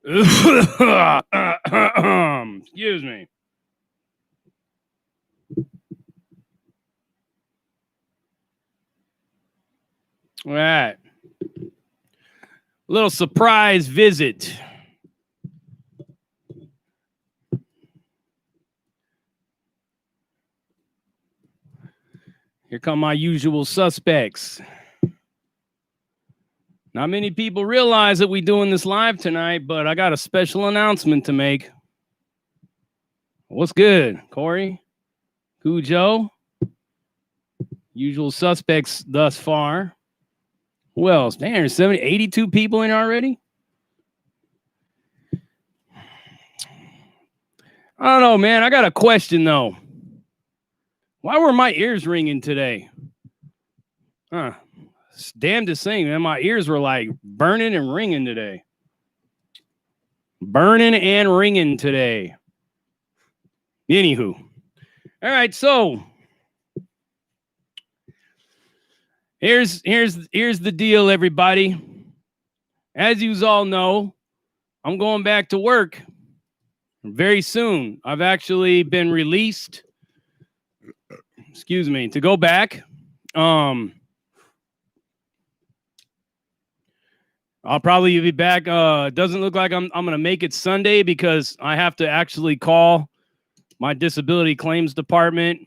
Excuse me. All right. Little surprise visit. Here come my usual suspects. Not many people realize that we're doing this live tonight, but I got a special announcement to make. What's good, Corey? Cujo? Usual suspects thus far. Who else? Damn, there's 70, 82 people in already? I don't know, man. I got a question, though. Why were my ears ringing today? Huh. It's damnedest thing, man. My ears were like burning and ringing today. Burning and ringing today. Anywho. All right, so here's the deal, everybody. As you all know, I'm going back to work very soon. I've actually been released, to go back. I'll probably be back. Doesn't look like I'm going to make it Sunday because I have to actually call my disability claims department,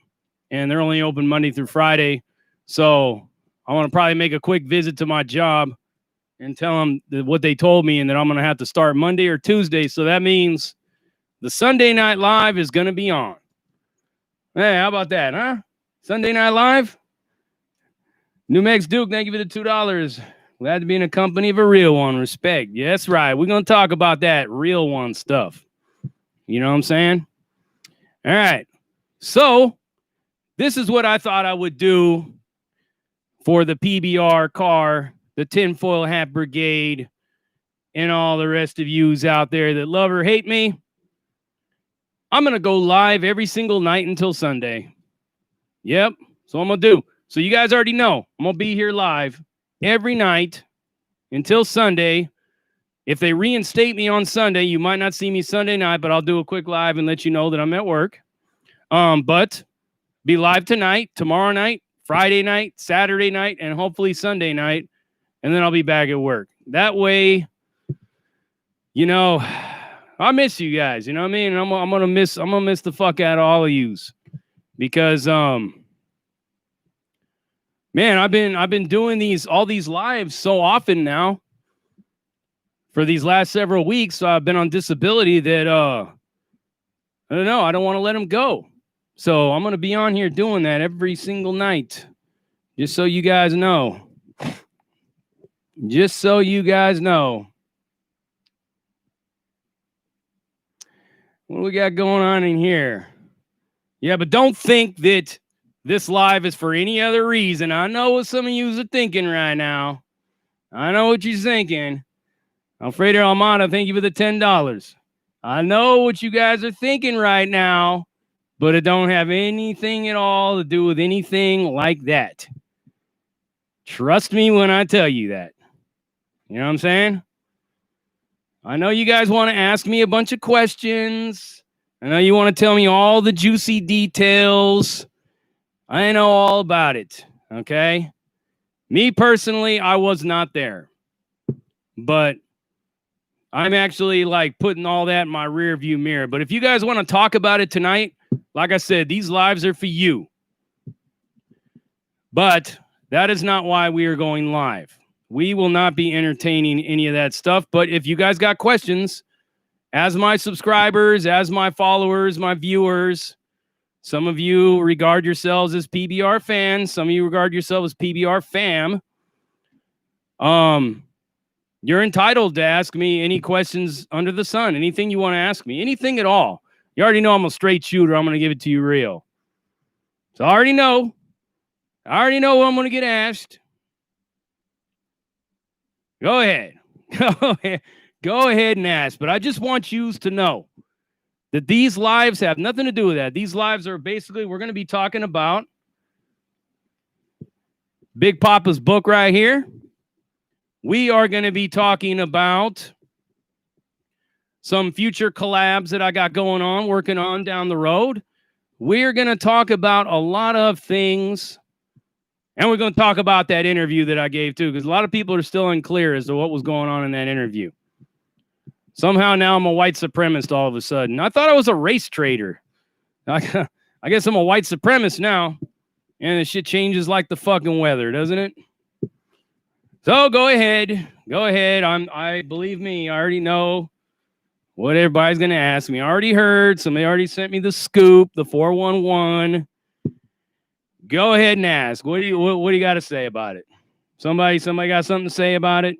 and they're only open Monday through Friday. So I want to probably make a quick visit to my job and tell them what they told me, and that I'm going to have to start Monday or Tuesday. So that means the Sunday Night Live is going to be on. Hey, how about that, huh? Sunday Night Live? New Mex Duke, thank you for the $2. Glad to be in the company of a real one. Respect. Yeah, that's right. We're going to talk about that real one stuff. You know what I'm saying? All right. So this is what I thought I would do for the PBR car, the Tinfoil Hat Brigade, and all the rest of yous out there that love or hate me. I'm going to go live every single night until Sunday. Yep. So I'm going to do. So you guys already know I'm going to be here live every night until Sunday. If they reinstate me on Sunday, you might not see me Sunday night, but I'll do a quick live and let you know that I'm at work. But be live tonight, tomorrow night, Friday night, Saturday night, and hopefully Sunday night. And then I'll be back at work. That way, you know, I miss you guys. You know what I mean? And I'm gonna miss the fuck out of all of yous. Because man, I've been doing all these lives so often now for these last several weeks. So I've been on disability that I don't know, I don't want to let them go. So I'm gonna be on here doing that every single night. Just so you guys know. Just so you guys know. What do we got going on in here? Yeah, but don't think that this live is for any other reason. I know what some of you are thinking right now. I know what you're thinking. Alfredo Almada, thank you for the $10. I know what you guys are thinking right now, but it don't have anything at all to do with anything like that. Trust me when I tell you that. You know what I'm saying? I know you guys want to ask me a bunch of questions. I know you want to tell me all the juicy details. I know all about it, okay? Me personally, I was not there. But I'm actually like putting all that in my rear view mirror. But if you guys want to talk about it tonight, like I said, these lives are for you. But that is not why we are going live. We will not be entertaining any of that stuff. But if you guys got questions, as my subscribers, as my followers, my viewers, some of you regard yourselves as PBR fans. Some of you regard yourselves as PBR fam. You're entitled to ask me any questions under the sun. Anything you want to ask me. Anything at all. You already know I'm a straight shooter. I'm going to give it to you real. So I already know. what I'm going to get asked. Go ahead. Go ahead and ask. But I just want you to know that these lives have nothing to do with that. These lives are basically, we're going to be talking about Big Papa's book right here. We are going to be talking about some future collabs that I got going on, working on down the road. We're going to talk about a lot of things. And we're going to talk about that interview that I gave too, because a lot of people are still unclear as to what was going on in that interview. Somehow now I'm a white supremacist all of a sudden. I thought I was a race traitor. I guess I'm a white supremacist now. And the shit changes like the fucking weather, doesn't it? So go ahead. Go ahead. I believe me, I already know what everybody's going to ask me. I already heard. Somebody already sent me the scoop, the 411. Go ahead and ask. What do you got to say about it? Somebody got something to say about it?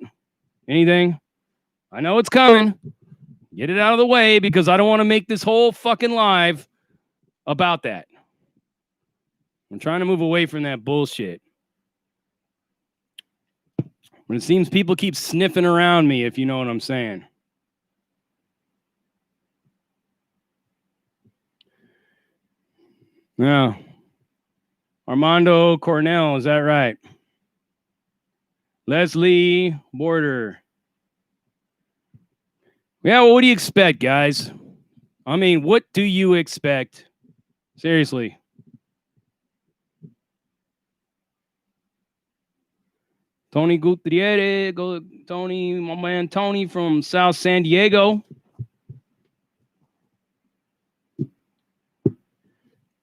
Anything? I know it's coming. Get it out of the way because I don't want to make this whole fucking live about that. I'm trying to move away from that bullshit. But it seems people keep sniffing around me, if you know what I'm saying. Yeah. Armando Cornell, is that right? Leslie Border. Yeah, well, what do you expect, guys? I mean, what do you expect? Seriously. Tony Gutierrez, Tony, my man Tony from South San Diego.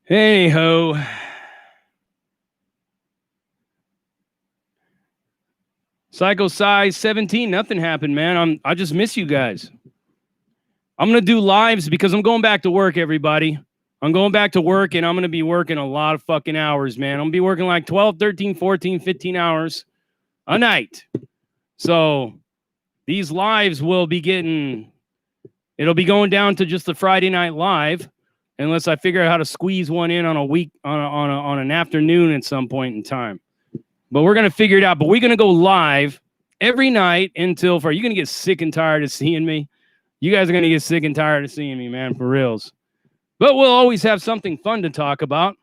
Hey ho. Psycho Size 17, nothing happened, man. I just miss you guys. I'm going to do lives because I'm going back to work, everybody. I'm going back to work, and I'm going to be working a lot of fucking hours, man. I'm going to be working like 12, 13, 14, 15 hours a night. So these lives will be it'll be going down to just the Friday night live, unless I figure out how to squeeze one in on a week, on an afternoon at some point in time. But we're going to figure it out. But we're going to go live every night until you're going to get sick and tired of seeing me. You guys are going to get sick and tired of seeing me, man, for reals. But we'll always have something fun to talk about.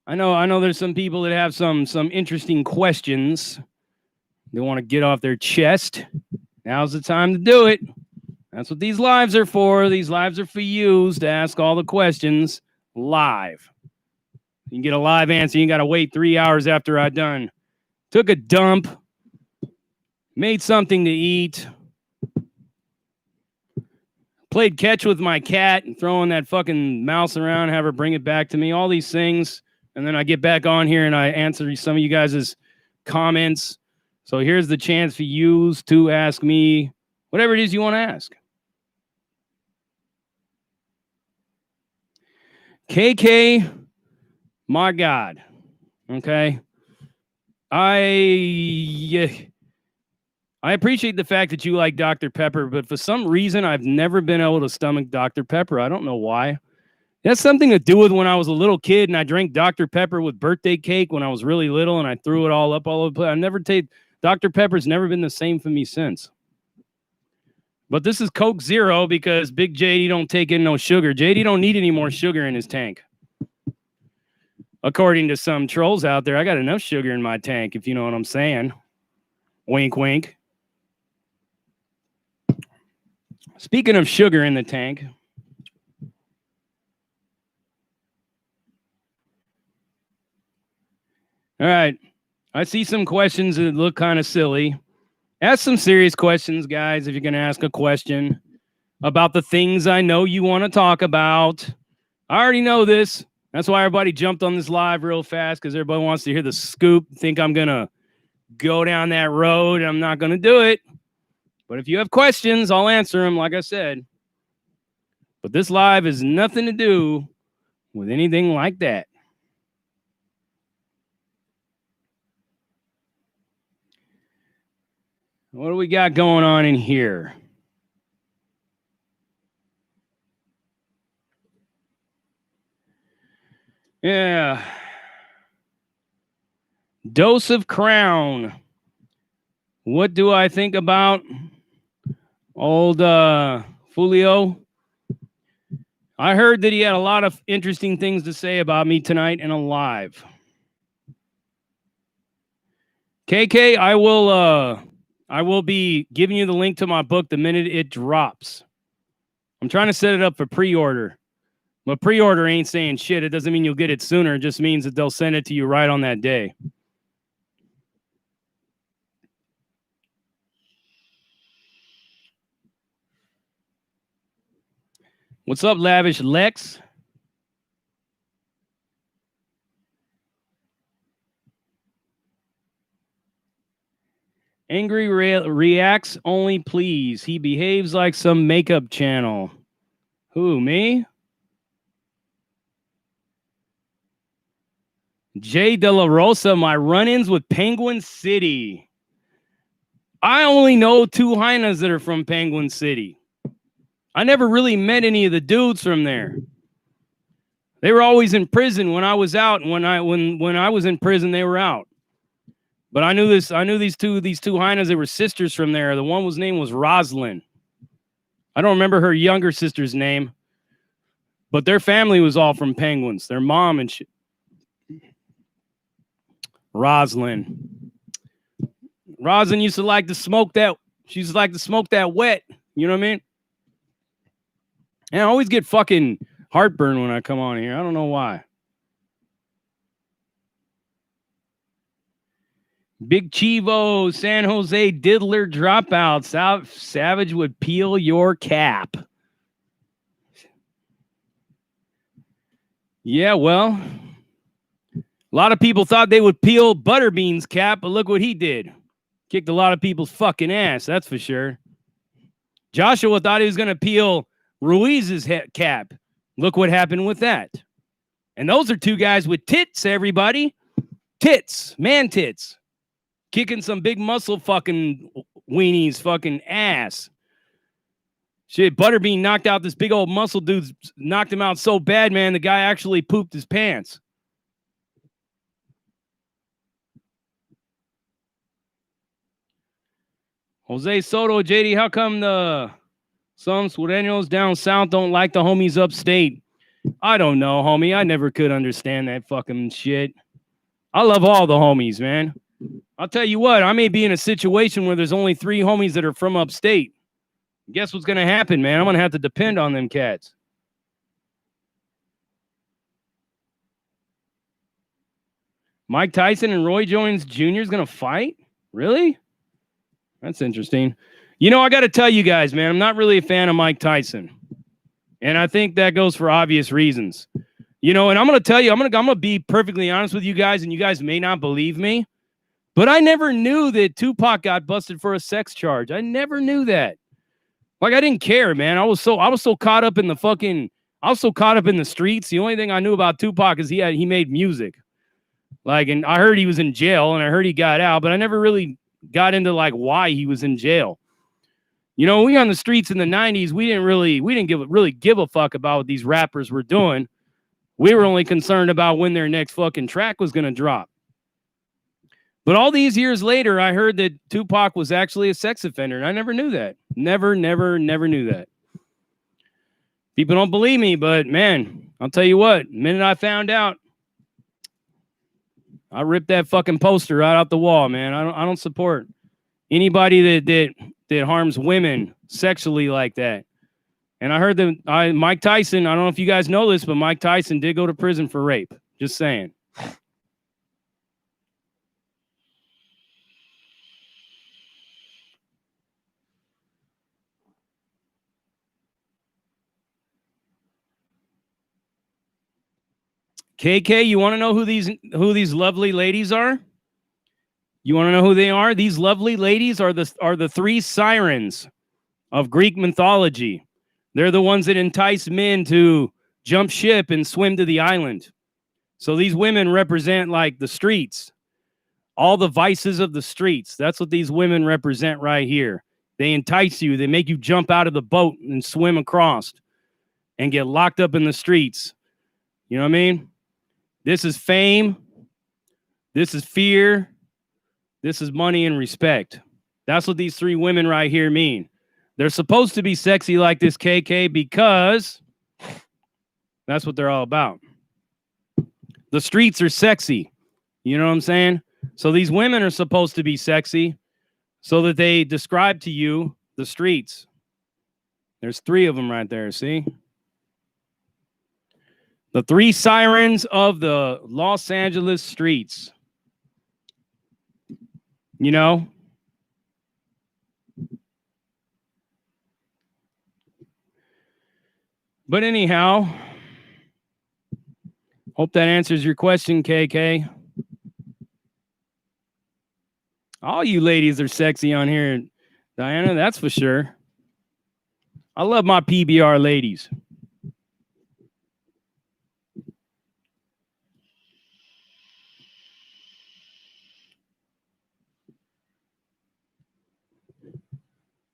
I know there's some people that have some interesting questions they want to get off their chest. Now's the time to do it. That's what these lives are for. These lives are for you to ask all the questions live. You can get a live answer. You got to wait 3 hours after I done. Took a dump. Made something to eat. Played catch with my cat and throwing that fucking mouse around, have her bring it back to me. All these things. And then I get back on here and I answer some of you guys' comments. So here's the chance for you to ask me whatever it is you want to ask. KK, my God. Okay. I appreciate the fact that you like Dr. Pepper, but for some reason, I've never been able to stomach Dr. Pepper. I don't know why. It has something to do with when I was a little kid and I drank Dr. Pepper with birthday cake when I was really little and I threw it all up all over the place. I've never tasted Dr. Pepper's never been the same for me since. But this is Coke Zero because Big JD don't take in no sugar. JD don't need any more sugar in his tank. According to some trolls out there, I got enough sugar in my tank, if you know what I'm saying. Wink, wink. Speaking of sugar in the tank. All right. I see some questions that look kind of silly. Ask some serious questions, guys, if you're going to ask a question about the things I know you want to talk about. I already know this. That's why everybody jumped on this live real fast, because everybody wants to hear the scoop, think I'm going to go down that road. I'm not going to do it. But if you have questions, I'll answer them, like I said. But this live has nothing to do with anything like that. What do we got going on in here? Yeah. Dose of Crown. What do I think about old Fulio? I heard that he had a lot of interesting things to say about me tonight in a live. KK, I will I will be giving you the link to my book the minute it drops. I'm trying to set it up for pre-order. But pre-order ain't saying shit. It doesn't mean you'll get it sooner. It just means that they'll send it to you right on that day. What's up, Lavish Lex? Angry reacts only, please. He behaves like some makeup channel. Who, me? Jay De La Rosa, my run-ins with Penguin City. I only know 2 hyenas that are from Penguin City. I never really met any of the dudes from there. They were always in prison when I was out, and when I was in prison, they were out. But I knew these two hyenas. They were sisters from there. The one name was Rosalind. I don't remember her younger sister's name, but their family was all from Penguins. Their mom and shit. Rosalind used to like to smoke that. She used to like to smoke that wet. You know what I mean? And I always get fucking heartburn when I come on here. I don't know why. Big Chivo, San Jose Diddler dropout. Savage would peel your cap. Yeah, well, a lot of people thought they would peel Butterbean's cap, but look what he did. Kicked a lot of people's fucking ass, that's for sure. Joshua thought he was going to peel Ruiz's cap. Look what happened with that. And those are 2 guys with tits, everybody. Tits, man tits. Kicking some big muscle fucking weenies fucking ass. Shit, Butterbean knocked out this big old muscle dude, knocked him out so bad, man, the guy actually pooped his pants. Jose Soto, JD, how come some Sureños down south don't like the homies upstate? I don't know, homie. I never could understand that fucking shit. I love all the homies, man. I'll tell you what, I may be in a situation where there's only 3 homies that are from upstate. Guess what's going to happen, man? I'm going to have to depend on them cats. Mike Tyson and Roy Jones Jr. is going to fight? Really? That's interesting. You know, I got to tell you guys, man, I'm not really a fan of Mike Tyson. And I think that goes for obvious reasons. You know, and I'm going to tell you, I'm going to be perfectly honest with you guys, and you guys may not believe me, but I never knew that Tupac got busted for a sex charge. I never knew that. Like, I didn't care, man. I was so caught up in the streets. The only thing I knew about Tupac is he made music. Like, and I heard he was in jail, and I heard he got out, but I never really got into like why he was in jail. You know, we on the streets in the 90s, we didn't really give a fuck about what these rappers were doing. We were only concerned about when their next fucking track was going to drop. But all these years later, I heard that Tupac was actually a sex offender, and I never knew that. Never knew that. People don't believe me, but man, I'll tell you what, the minute I found out, I ripped that fucking poster right out the wall, man. I don't support anybody that harms women sexually like that. And I heard that Mike Tyson, I don't know if you guys know this, but Mike Tyson did go to prison for rape. Just saying. KK, you want to know who these lovely ladies are? You want to know who they are? These lovely ladies are the 3 sirens of Greek mythology. They're the ones that entice men to jump ship and swim to the island. So these women represent like the streets, all the vices of the streets. That's what these women represent right here. They entice you. They make you jump out of the boat and swim across and get locked up in the streets. You know what I mean? This is fame. This is fear. This is money and respect. That's what these 3 women right here mean. They're supposed to be sexy like this, KK, because that's what they're all about. The streets are sexy. You know what I'm saying? So these women are supposed to be sexy. so that they describe to you the streets. There's 3 of them right there, see? The 3 sirens of the Los Angeles streets. You know? But anyhow, hope that answers your question, KK. All you ladies are sexy on here, Diana, that's for sure. I love my PBR ladies.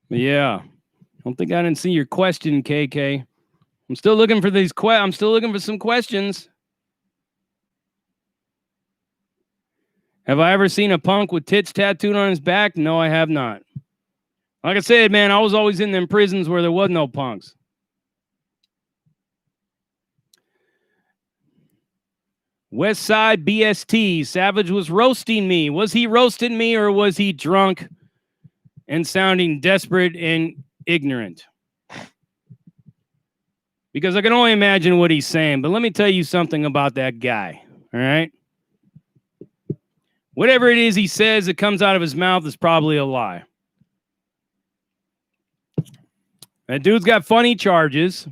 Yeah. Don't think I didn't see your question, KK. I'm still looking for these I'm still looking for some questions. Have I ever seen a punk with tits tattooed on his back? No, I have not. Like I said, man, I was always in them prisons where there was no punks. West Side BST, Savage was roasting me. Was he roasting me or was he drunk and sounding desperate and ignorant? Because I can only imagine what he's saying. But let me tell you something about that guy, all right? Whatever it is he says that comes out of his mouth is probably a lie. That dude's got funny charges,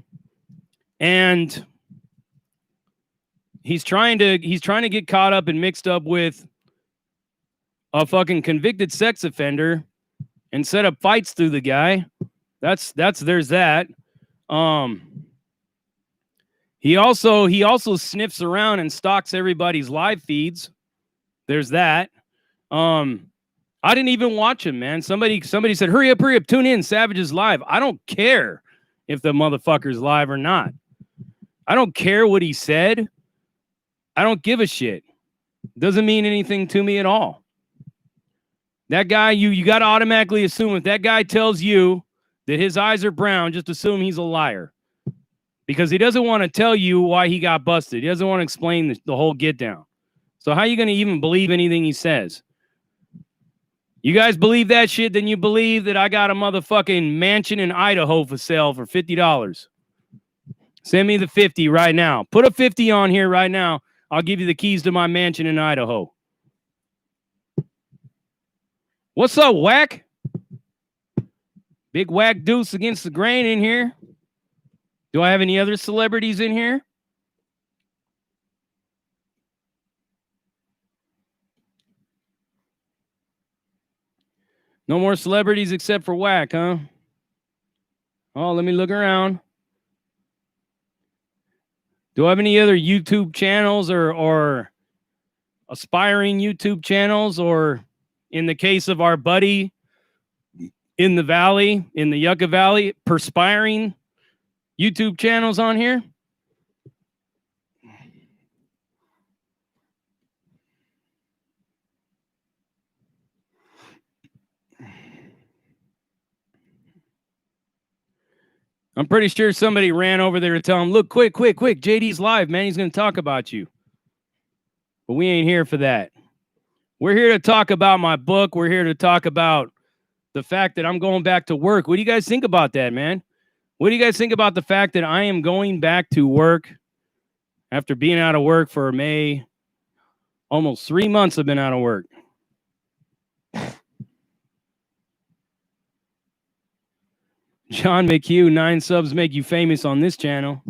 and he's trying to get caught up and mixed up with a fucking convicted sex offender and set up fights through the guy. There's that. He also sniffs around and stalks everybody's live feeds. There's that. I didn't even watch him, man. Somebody said, hurry up, tune in. Savage is live. I don't care if the motherfucker's live or not. I don't care what he said. I don't give a shit. Doesn't mean anything to me at all. That guy, you got to automatically assume if that guy tells you that his eyes are brown, just assume he's a liar. Because he doesn't want to tell you why he got busted. He doesn't want to explain the whole get down. So how are you going to even believe anything he says? You guys believe that shit, then you believe that I got a motherfucking mansion in Idaho for sale for $50. Send me the 50 right now. Put a 50 on here right now. I'll give you the keys to my mansion in Idaho. What's up, Whack? Big Whack Deuce against the grain in here. Do I have any other celebrities in here? No more celebrities except for Whack, huh? Oh, let me look around. Do I have any other YouTube channels or aspiring YouTube channels, or in the case of our buddy in the valley, in the Yucca Valley, perspiring YouTube channels on here? I'm pretty sure somebody ran over there to tell him, look, quick, JD's live, man. He's going to talk about you. But we ain't here for that. We're here to talk about my book. We're here to talk about the fact that I'm going back to work. What do you guys think about that, man? What do you guys think about the fact that I am going back to work after being out of work for almost 3 months I've been out of work. John McHugh, 9 subs make you famous on this channel.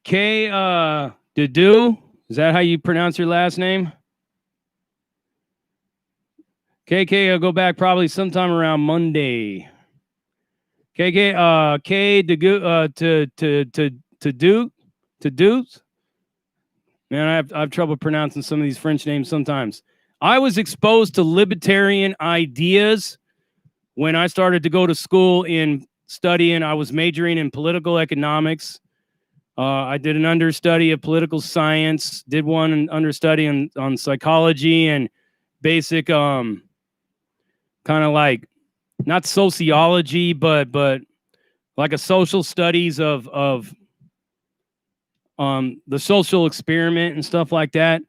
K Dadu, is that how you pronounce your last name? KK, I'll go back probably sometime around Monday. KK, K to do. Man, I have trouble pronouncing some of these French names sometimes. I was exposed to libertarian ideas when I started to go to school in studying. I was majoring in political economics. I did an understudy of political science, did one understudy on psychology and basic kind of like not sociology, but like a social studies of the social experiment and stuff like that.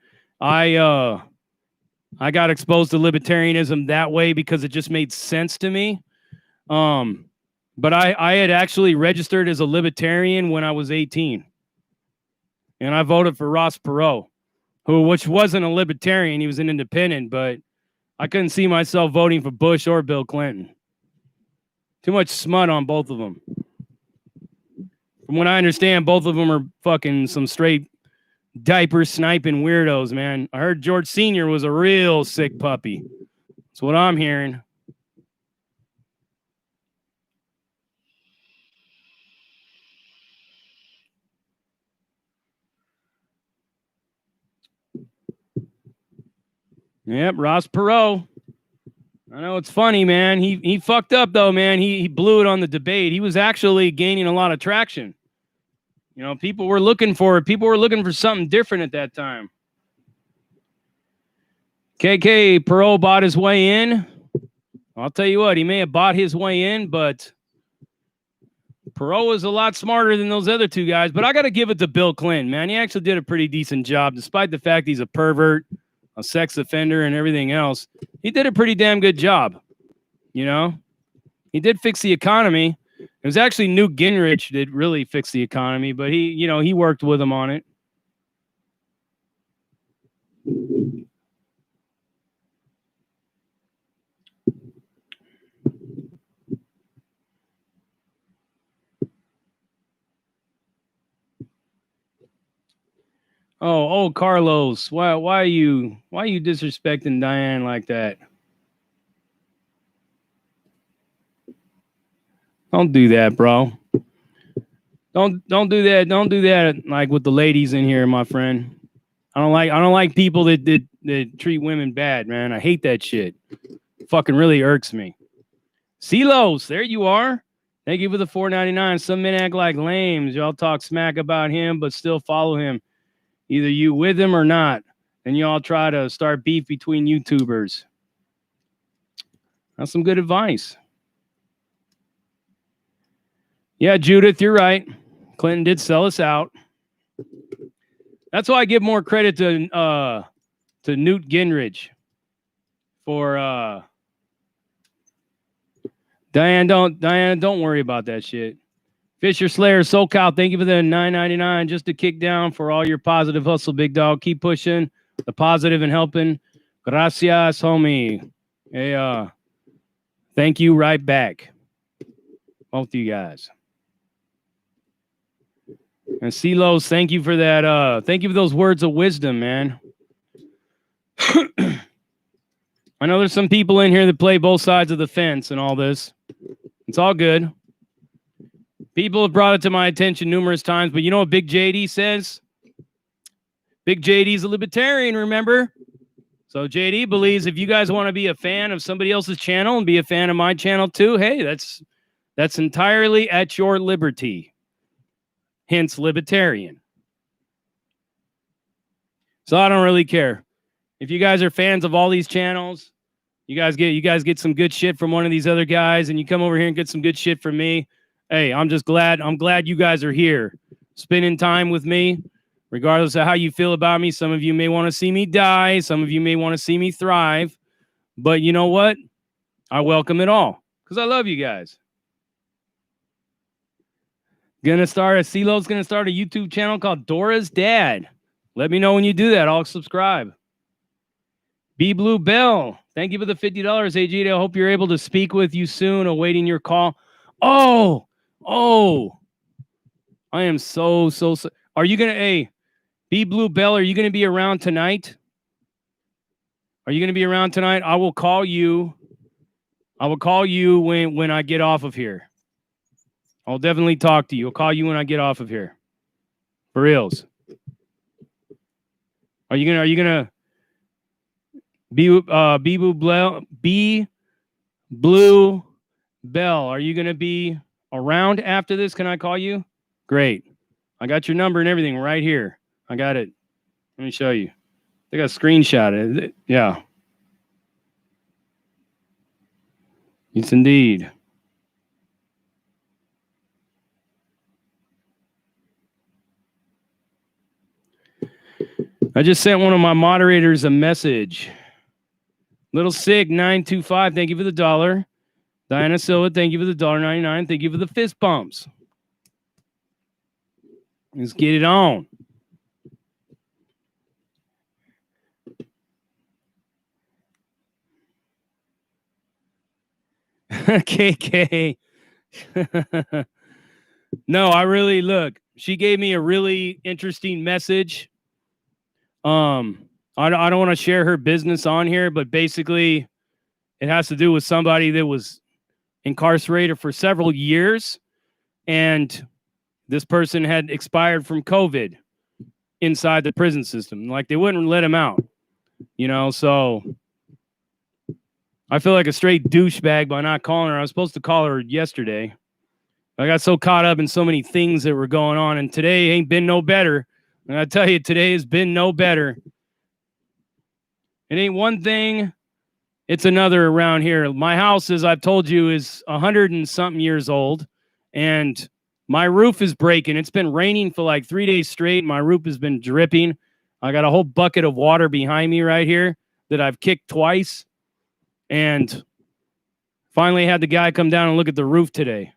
I got exposed to libertarianism that way because it just made sense to me. But I had actually registered as a libertarian when I was 18. And I voted for Ross Perot, which wasn't a libertarian. He was an independent, but I couldn't see myself voting for Bush or Bill Clinton. Too much smut on both of them. From what I understand, both of them are fucking some straight diaper sniping weirdos, man. I heard George Sr. was a real sick puppy. That's what I'm hearing. Yep, Ross Perot. I know it's funny, man. He fucked up though, man. He blew it on the debate. He was actually gaining a lot of traction. You know, people were looking for it. People were looking for something different at that time. KK Perot bought his way in. I'll tell you what, he may have bought his way in, but Perot was a lot smarter than those other two guys. But I got to give it to Bill Clinton, man. He actually did a pretty decent job, despite the fact he's a pervert, a sex offender, and everything else. He did a pretty damn good job. You know, he did fix the economy. It was actually Newt Gingrich that really fixed the economy, but he worked with him on it. Oh, Carlos, why are you disrespecting Diane like that? Don't do that, bro. Don't do that. Don't do that like with the ladies in here, my friend. I don't like people that treat women bad, man. I hate that shit. It fucking really irks me. Silos, there you are. Thank you for the $4.99. Some men act like lames. Y'all talk smack about him, but still follow him. Either you with him or not. And y'all try to start beef between YouTubers. That's some good advice. Yeah, Judith, you're right. Clinton did sell us out. That's why I give more credit to Newt Gingrich for Diane. Don't worry about that shit. Fisher Slayer SoCal, thank you for the $9.99 just to kick down for all your positive hustle, big dog. Keep pushing the positive and helping. Gracias, homie. Hey, thank you right back. Both of you guys. And Silos, thank you for that. Thank you for those words of wisdom, man. I know there's some people in here that play both sides of the fence and all this. It's all good. People have brought it to my attention numerous times, but you know what Big JD says? Big JD's a libertarian, remember? So JD believes if you guys want to be a fan of somebody else's channel and be a fan of my channel too, hey, that's entirely at your liberty. Hence libertarian. So I don't really care. If you guys are fans of all these channels, you guys get some good shit from one of these other guys, and you come over here and get some good shit from me. Hey, I'm glad you guys are here, spending time with me, regardless of how you feel about me. Some of you may want to see me die. Some of you may want to see me thrive. But you know what? I welcome it all because I love you guys. CeeLo's gonna start a YouTube channel called Dora's Dad. Let me know when you do that. I'll subscribe. B Blue Bell, thank you for the $50, AG. I hope you're able to speak with you soon. Awaiting your call. Oh, I am so. Are you gonna, B Blue Bell? Are you gonna be around tonight? Are you gonna be around tonight? I will call you. When I get off of here. I'll definitely talk to you. I'll call you when I get off of here. For reals. Are you gonna B Blue Bell? Are you gonna be around after this? Can I call you? Great. I got your number and everything right here. I got it. Let me show you. I think I screenshot it. Yeah. Yes, indeed. I just sent one of my moderators a message. Little Sick 925, thank you for the $1. Diana Silva, thank you for the $1.99. Thank you for the fist bumps. Let's get it on. KK. No, I really look. She gave me a really interesting message. I don't want to share her business on here, but basically it has to do with somebody that was incarcerated for several years, and this person had expired from COVID inside the prison system. Like, they wouldn't let him out, you know? So I feel like a straight douchebag by not calling her. I was supposed to call her yesterday. I got so caught up in so many things that were going on, and today ain't been no better. And I tell you, today has been no better. It ain't one thing, it's another around here. My house, as I've told you, is 100 and something years old, and my roof is breaking. It's been raining for like 3 days straight. My roof has been dripping. I got a whole bucket of water behind me right here that I've kicked twice, and finally had the guy come down and look at the roof today.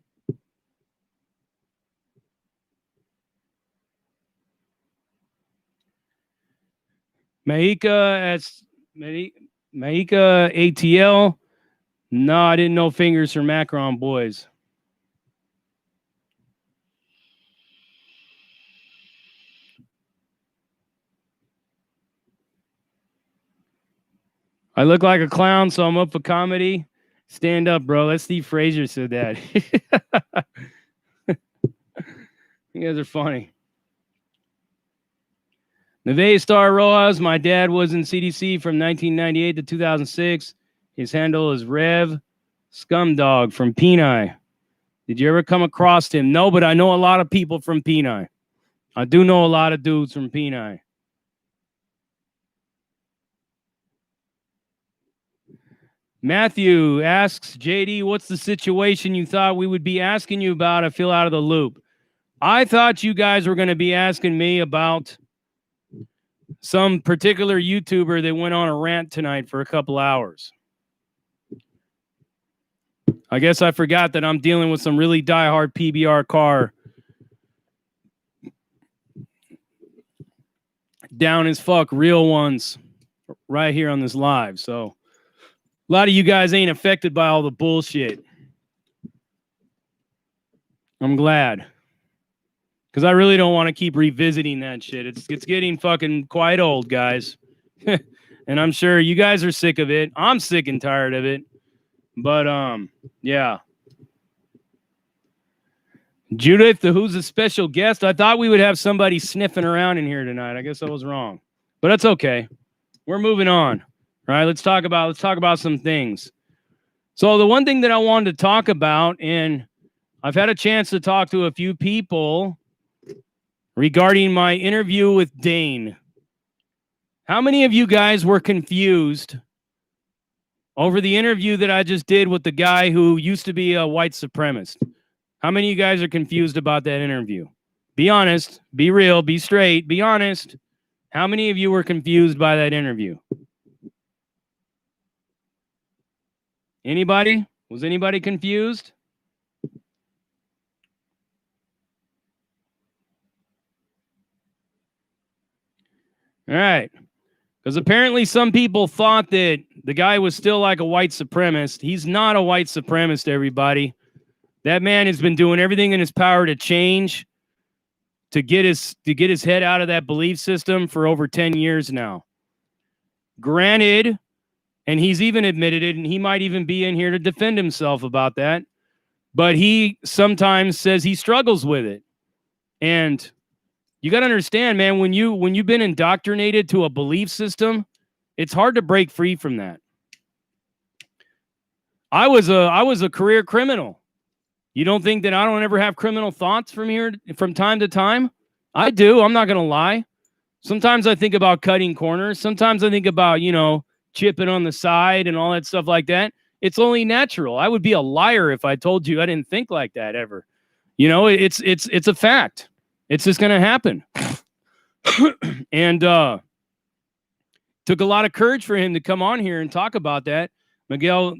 Mahika ATL. No, I didn't know Fingers for Macron boys. I look like a clown, so I'm up for comedy. Stand up, bro. That's Steve Frazier said that. You guys are funny. Neve Star Rojas, my dad was in CDC from 1998 to 2006. His handle is Rev Scumdog from Peni. Did you ever come across him? No, but I know a lot of people from Peni. I do know a lot of dudes from Peni. Matthew asks, JD, what's the situation you thought we would be asking you about? I feel out of the loop. I thought you guys were going to be asking me about some particular YouTuber that went on a rant tonight for a couple hours. I guess I forgot that I'm dealing with some really diehard PBR car down as fuck real ones right here on this live. So a lot of you guys ain't affected by all the bullshit. I'm glad. Because I really don't want to keep revisiting that shit. It's getting fucking quite old, guys. And I'm sure you guys are sick of it. I'm sick and tired of it. But, yeah. Judith, who's a special guest? I thought we would have somebody sniffing around in here tonight. I guess I was wrong. But that's okay. We're moving on. All right, let's talk about some things. So the one thing that I wanted to talk about, and I've had a chance to talk to a few people regarding my interview with Dane. How many of you guys were confused over the interview that I just did with the guy who used to be a white supremacist? How many of you guys are confused about that interview? Be honest, be real, be straight, be honest. How many of you were confused by that interview? Anybody? Was anybody confused? All right. Because apparently some people thought that the guy was still like a white supremacist. He's not a white supremacist, everybody. That man has been doing everything in his power to change, to get his head out of that belief system for over 10 years now. Granted, and he's even admitted it, and he might even be in here to defend himself about that, but he sometimes says he struggles with it. And you got to understand, man, when you've been indoctrinated to a belief system, it's hard to break free from that. I was a career criminal. You don't think that I don't ever have criminal thoughts from time to time? I do. I'm not going to lie. Sometimes I think about cutting corners. Sometimes I think about, chipping on the side and all that stuff like that. It's only natural. I would be a liar if I told you I didn't think like that ever. It's a fact. It's just going to happen. And Took a lot of courage for him to come on here and talk about that. Miguel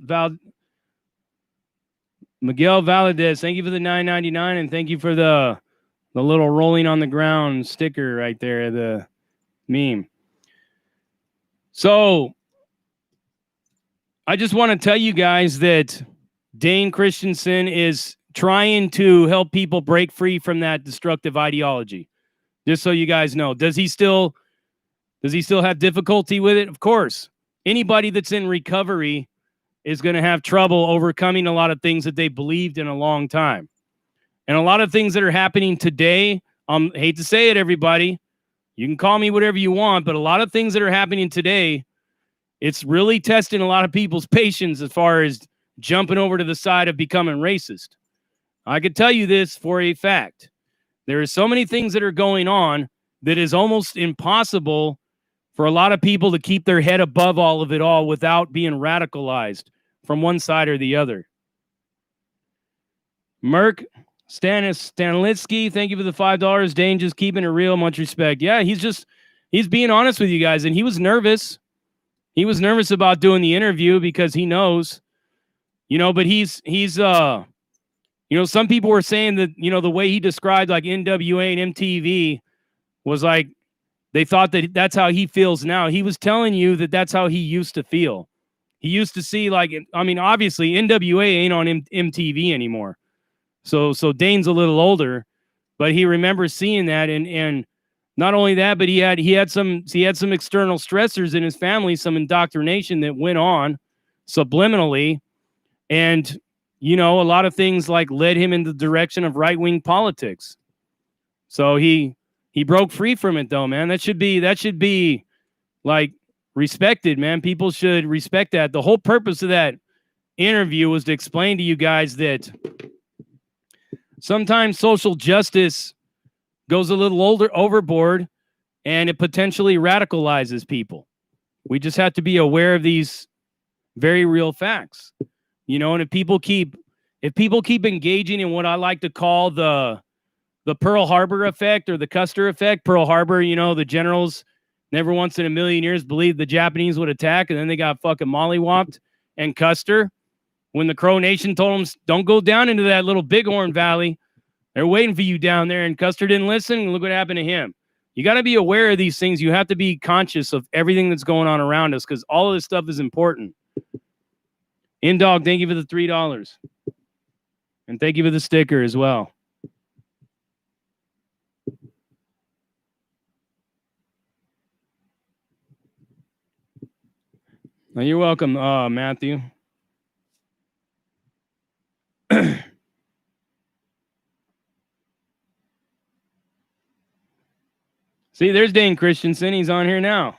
Valadez, thank you for the $9.99, and thank you for the little rolling on the ground sticker right there, the meme. So I just want to tell you guys that Dane Christensen is trying to help people break free from that destructive ideology. Just so you guys know. Does he still have difficulty with it? Of course. Anybody that's in recovery is going to have trouble overcoming a lot of things that they believed in a long time. And a lot of things that are happening today, hate to say it, everybody, you can call me whatever you want, but a lot of things that are happening today, it's really testing a lot of people's patience as far as jumping over to the side of becoming racist. I could tell you this for a fact. There are so many things that are going on that is almost impossible for a lot of people to keep their head above all of it all without being radicalized from one side or the other. Merck Stanlitsky, thank you for the $5. Dane just keeping it real. Much respect. Yeah, he's being honest with you guys, and he was nervous. He was nervous about doing the interview because he knows, but he's some people were saying that, the way he described like NWA and MTV was like, they thought that that's how he feels now. He was telling you that that's how he used to feel. He used to see obviously NWA ain't on MTV anymore. So Dane's a little older, but he remembers seeing that. And not only that, but he had some external stressors in his family, some indoctrination that went on subliminally. And, a lot of things led him in the direction of right-wing politics. So he broke free from it though, man. That should be respected, man. People should respect that. The whole purpose of that interview was to explain to you guys that sometimes social justice goes a little overboard and it potentially radicalizes people. We just have to be aware of these very real facts. And if people keep engaging in what I like to call the Pearl Harbor effect or the Custer effect. Pearl Harbor, the generals never once in a million years believed the Japanese would attack, and then they got fucking mollywopped. And Custer, when the Crow Nation told them, don't go down into that little Bighorn Valley, they're waiting for you down there, and Custer didn't listen, and look what happened to him. You got to be aware of these things. You have to be conscious of everything that's going on around us because all of this stuff is important. Indog, thank you for the $3. And thank you for the sticker as well. Oh, you're welcome, Matthew. See, there's Dane Christensen. He's on here now.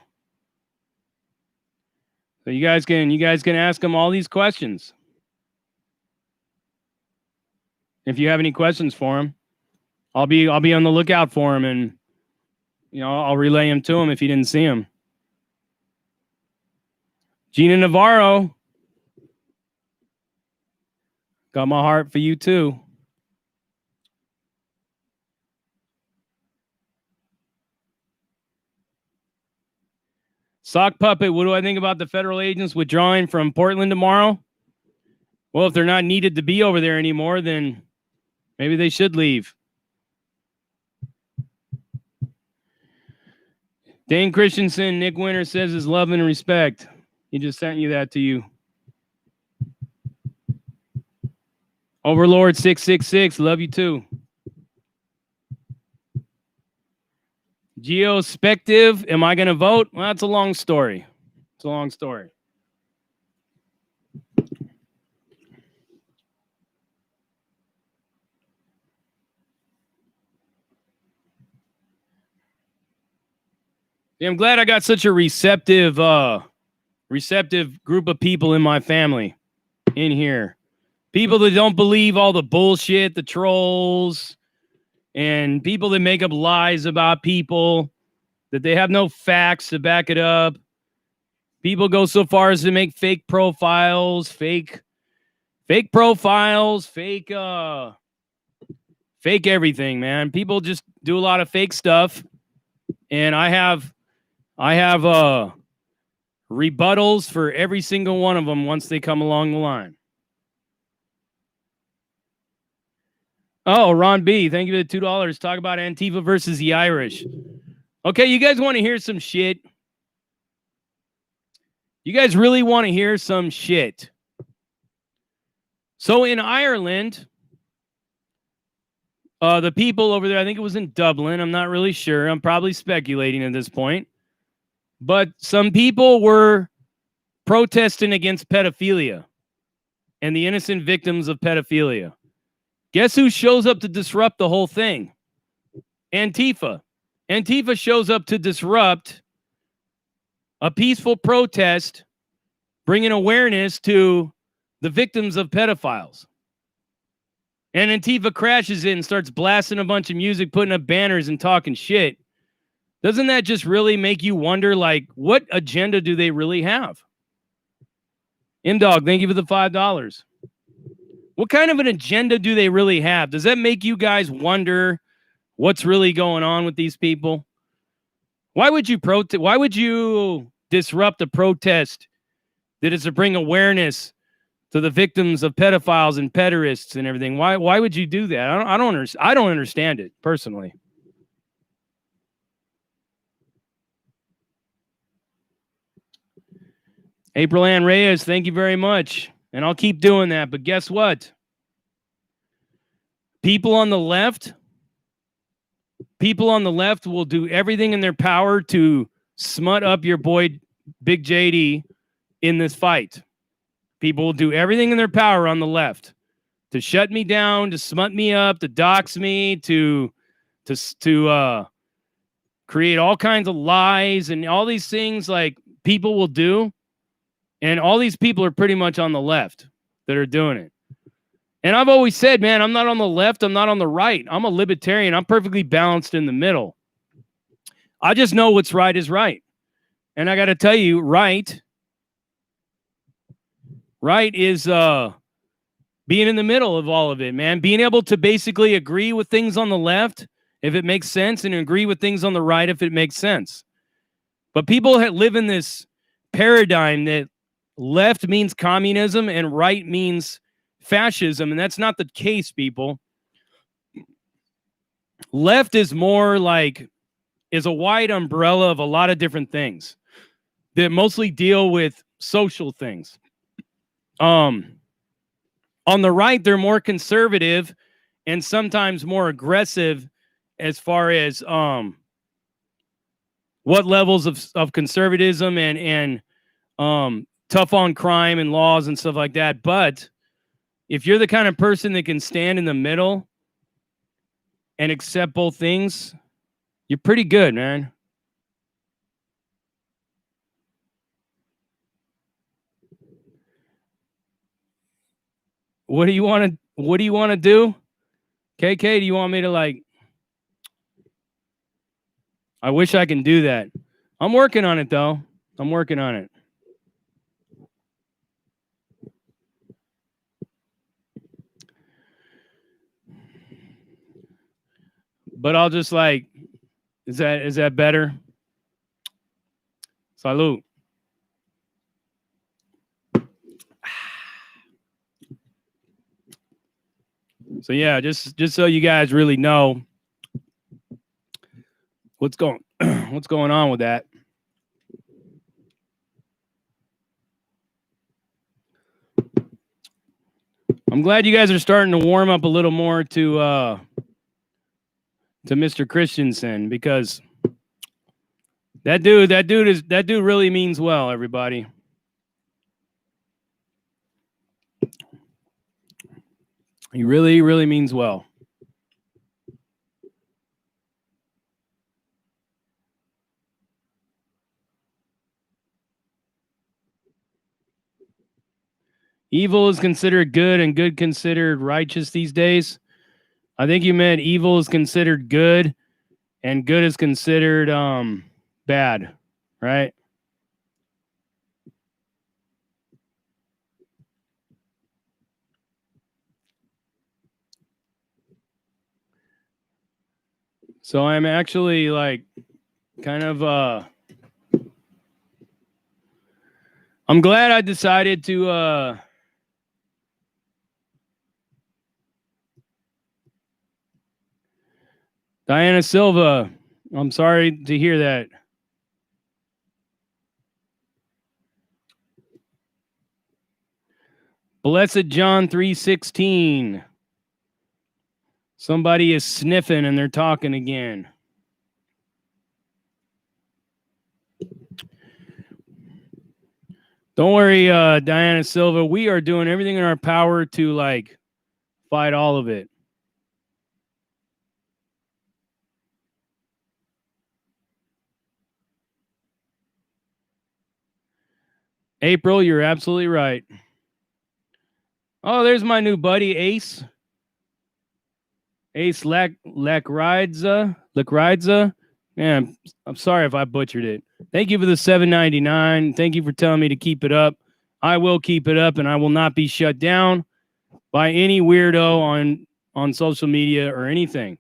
So you guys can ask him all these questions. If you have any questions for him, I'll be on the lookout for him, and I'll relay him to him if you didn't see him. Gina Navarro, got my heart for you too. Sock Puppet, what do I think about the federal agents withdrawing from Portland tomorrow? Well, if they're not needed to be over there anymore, then maybe they should leave. Dane Christensen, Nick Winter says his love and respect. He just sent you that to you. Overlord 666, love you too. Geospective, am I going to vote? Well, that's a long story. It's a long story. Yeah, I'm glad I got such a receptive group of people in my family in here. People that don't believe all the bullshit, the trolls, and people that make up lies about people, that they have no facts to back it up. People go so far as to make fake profiles, fake everything, man. People just do a lot of fake stuff. And I have rebuttals for every single one of them once they come along the line. Oh, Ron B, thank you for the $2. Talk about Antifa versus the Irish. Okay, you guys want to hear some shit? You guys really want to hear some shit? So in Ireland, the people over there, I think it was in Dublin. I'm not really sure. I'm probably speculating at this point. But some people were protesting against pedophilia and the innocent victims of pedophilia. Guess who shows up to disrupt the whole thing? Antifa. Antifa shows up to disrupt a peaceful protest, bringing awareness to the victims of pedophiles. And Antifa crashes in and starts blasting a bunch of music, putting up banners and talking shit. Doesn't that just really make you wonder, like, what agenda do they really have? M-Dog, thank you for the $5. What kind of an agenda do they really have? Does that make you guys wonder what's really going on with these people? Why would you protest? Why would you disrupt a protest that is to bring awareness to the victims of pedophiles and pederasts and everything? Why would you do that? I don't understand it personally. April Ann Reyes, thank you very much. And I'll keep doing that. But guess what? People on the left will do everything in their power to smut up your boy Big JD in this fight. People will do everything in their power on the left to shut me down, to smut me up, to dox me, to create all kinds of lies and all these things like people will do. And all these people are pretty much on the left that are doing it. And I've always said, man, I'm not on the left. I'm not on the right. I'm a libertarian. I'm perfectly balanced in the middle. I just know what's right is right. And I got to tell you, right is being in the middle of all of it, man. Being able to basically agree with things on the left if it makes sense and agree with things on the right if it makes sense. But people live in this paradigm that left means communism and right means fascism, and that's not the case, people. Left is more like is a wide umbrella of a lot of different things that mostly deal with social things. On the right, they're more conservative and sometimes more aggressive as far as what levels of conservatism and tough on crime and laws and stuff like that. But if you're the kind of person that can stand in the middle and accept both things, you're pretty good, man. What do you want to do? KK, do you want me to like I wish I can do that. I'm working on it though. I'm working on it. But I'll just like, is that better? Salud. So yeah, just so you guys really know what's going on with that. I'm glad you guys are starting to warm up a little more to Mr. Christensen, because that dude really means well, everybody. He really, really means well. Evil is considered good and good considered righteous these days. I think you meant evil is considered good and good is considered bad, right? So I'm actually like kind of I'm glad I decided to Diana Silva, I'm sorry to hear that. Blessed John 3:16. Somebody is sniffing and they're talking again. Don't worry, Diana Silva. We are doing everything in our power to like fight all of it. April, you're absolutely right. Oh, there's my new buddy, Ace. Ace Lakridza. Yeah, I'm sorry if I butchered it. Thank you for the $7.99. Thank you for telling me to keep it up. I will keep it up, and I will not be shut down by any weirdo on social media or anything.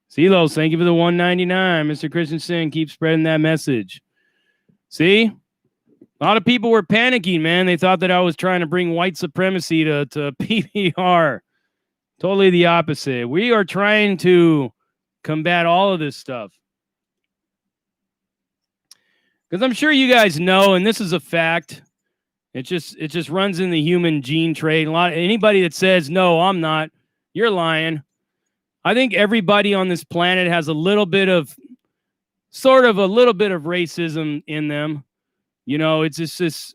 Silos, thank you for the $1.99. Mr. Christensen, keep spreading that message. See? A lot of people were panicking, man. They thought that I was trying to bring white supremacy to PBR. Totally the opposite. We are trying to combat all of this stuff. Because I'm sure you guys know, and this is a fact, it just runs in the human gene trait. Anybody that says, no, I'm not, you're lying. I think everybody on this planet has a little bit of racism in them. You know, it's just this.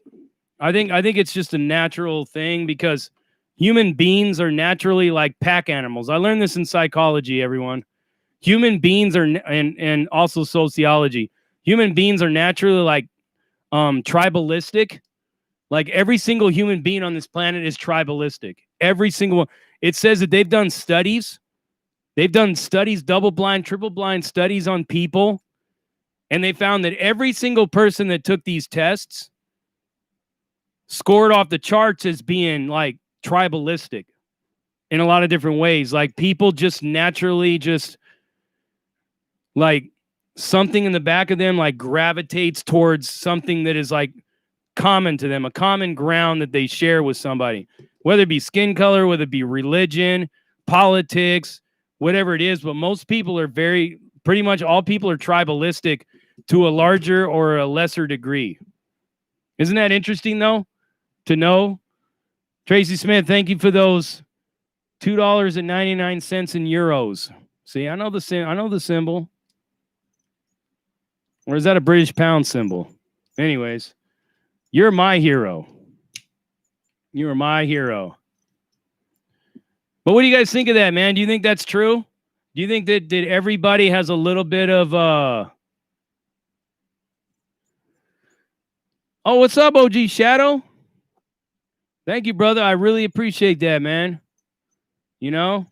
I think it's just a natural thing because human beings are naturally like pack animals. I learned this in psychology, everyone. Human beings are, and also sociology. Human beings are naturally like tribalistic. Like every single human being on this planet is tribalistic. Every single one. It says that they've done studies. They've done studies, double-blind, triple-blind studies on people. And they found that every single person that took these tests scored off the charts as being like tribalistic in a lot of different ways. Like people just naturally just like something in the back of them like gravitates towards something that is like common to them, a common ground that they share with somebody, whether it be skin color, whether it be religion, politics, whatever it is. But most people are pretty much all people are tribalistic to a larger or a lesser degree. Isn't that interesting though to know? Tracy Smith, thank you for those $2.99 in euros. See, I know the symbol. Or is that a British pound symbol? Anyways, you're my hero. You are my hero. But what do you guys think of that, man? Do you think that's true? Do you think that everybody has a little bit of Oh, what's up, OG Shadow? Thank you, brother. I really appreciate that, man. You know,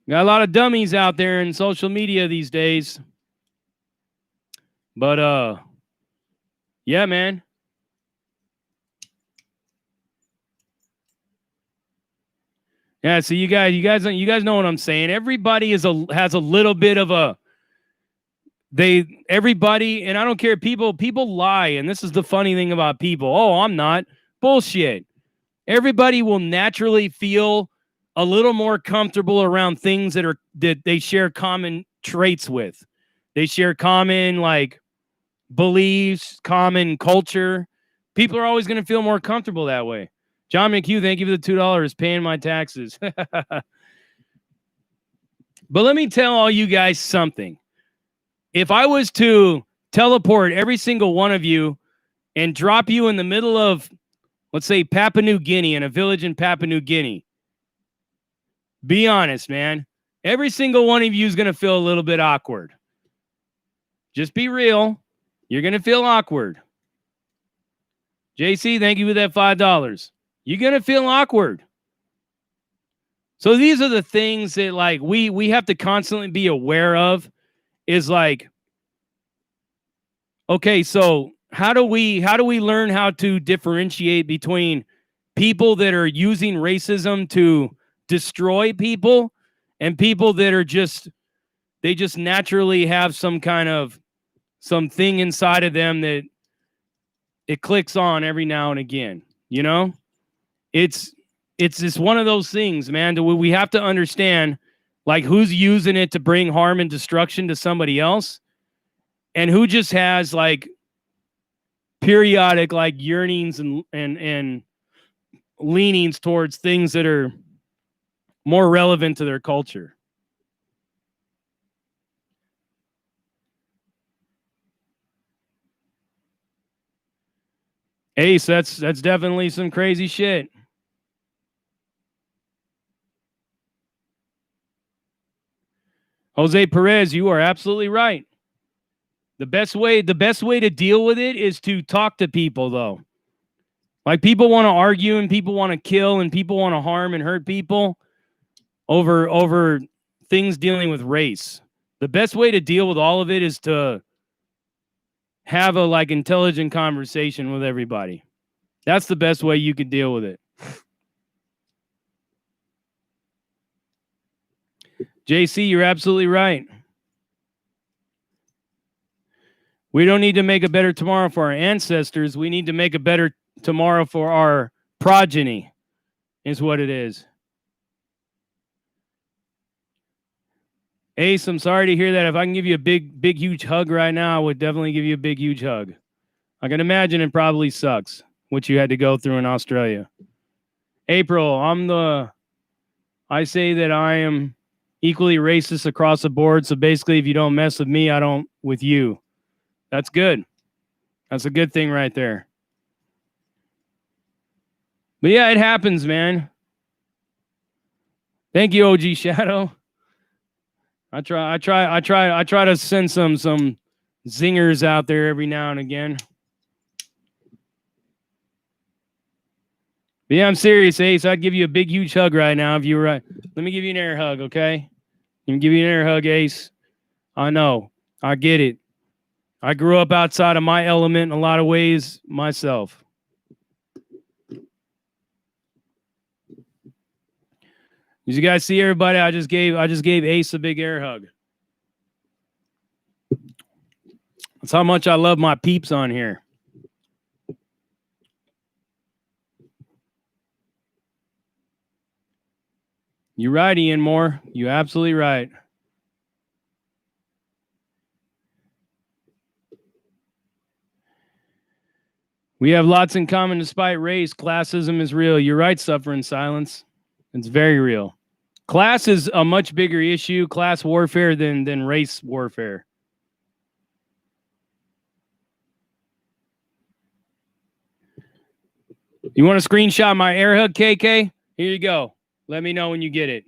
got a lot of dummies out there in social media these days. But yeah, man. Yeah, so you guys know what I'm saying. Everybody has a little bit of everybody, and I don't care, people lie, and this is the funny thing about people. Oh, I'm not. Bullshit. Everybody will naturally feel a little more comfortable around things that they share common traits with. They share common like beliefs, common culture. People are always going to feel more comfortable that way. John McHugh, thank you for the $2 paying my taxes. But let me tell all you guys something. If I was to teleport every single one of you and drop you in the middle of, let's say, Papua New Guinea, in a village in Papua New Guinea, be honest, man. Every single one of you is going to feel a little bit awkward. Just be real. You're going to feel awkward. JC, thank you for that $5. You're going to feel awkward. So these are the things that like we have to constantly be aware of, is like, okay, so how do we learn how to differentiate between people that are using racism to destroy people and people that are they just naturally have something inside of them that it clicks on every now and again. You know, it's just one of those things, man. We have to understand, like, who's using it to bring harm and destruction to somebody else, and who just has like periodic like yearnings and leanings towards things that are more relevant to their culture. Ace, that's definitely some crazy shit. Jose Perez, you are absolutely right. The best way to deal with it is to talk to people, though. Like, people want to argue and people want to kill and people want to harm and hurt people over things dealing with race. The best way to deal with all of it is to have a like intelligent conversation with everybody. That's the best way you could deal with it. JC, you're absolutely right. We don't need to make a better tomorrow for our ancestors. We need to make a better tomorrow for our progeny, is what it is. Ace, I'm sorry to hear that. If I can give you a big, huge hug right now, I would definitely give you a big, huge hug. I can imagine it probably sucks what you had to go through in Australia. April, I say that I am equally racist across the board. So basically, if you don't mess with me, I don't with you. That's good. That's a good thing right there. But yeah, it happens, man. Thank you, OG Shadow. I try to send some zingers out there every now and again. But yeah, I'm serious, Ace. I'd give you a big, huge hug right now if you were right. Let me give you an air hug, okay? Let me give you an air hug, Ace. I know. I get it. I grew up outside of my element in a lot of ways myself. Did you guys see everybody? I just gave Ace a big air hug. That's how much I love my peeps on here. You're right, Ian Moore. You're absolutely right. We have lots in common despite race. Classism is real. You're right, suffer in silence. It's very real. Class is a much bigger issue, class warfare, than race warfare. You want to screenshot my air hug, KK? Here you go. Let me know when you get it.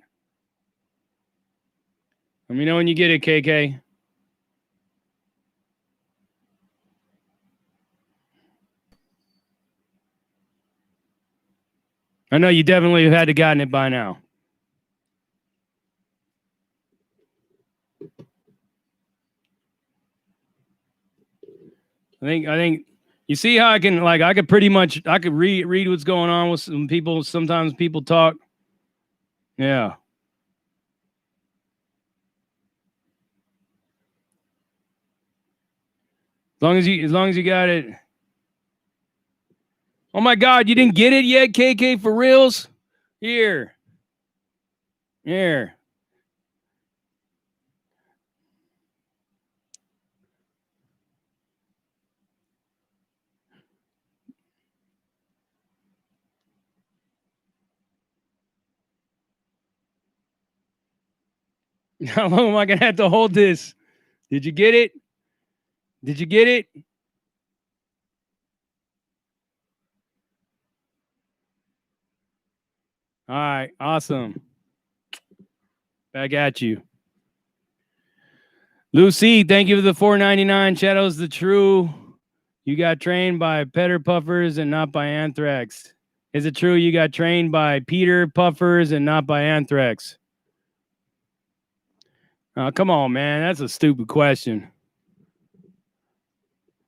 Let me know when you get it, KK. I know you definitely have had to gotten it by now. I think you see how I could pretty much read what's going on with some people. Sometimes people talk. Yeah. As long as you got it. Oh my God, you didn't get it yet, KK, for reals? Here. How long am I gonna have to hold this? Did you get it? Did you get it? All right, awesome. Back at you. Lucy, thank you for the $4.99. Shadow's the true. You got trained by Peter Puffers and not by Anthrax. Is it true you got trained by Peter Puffers and not by Anthrax? Oh, come on, man. That's a stupid question.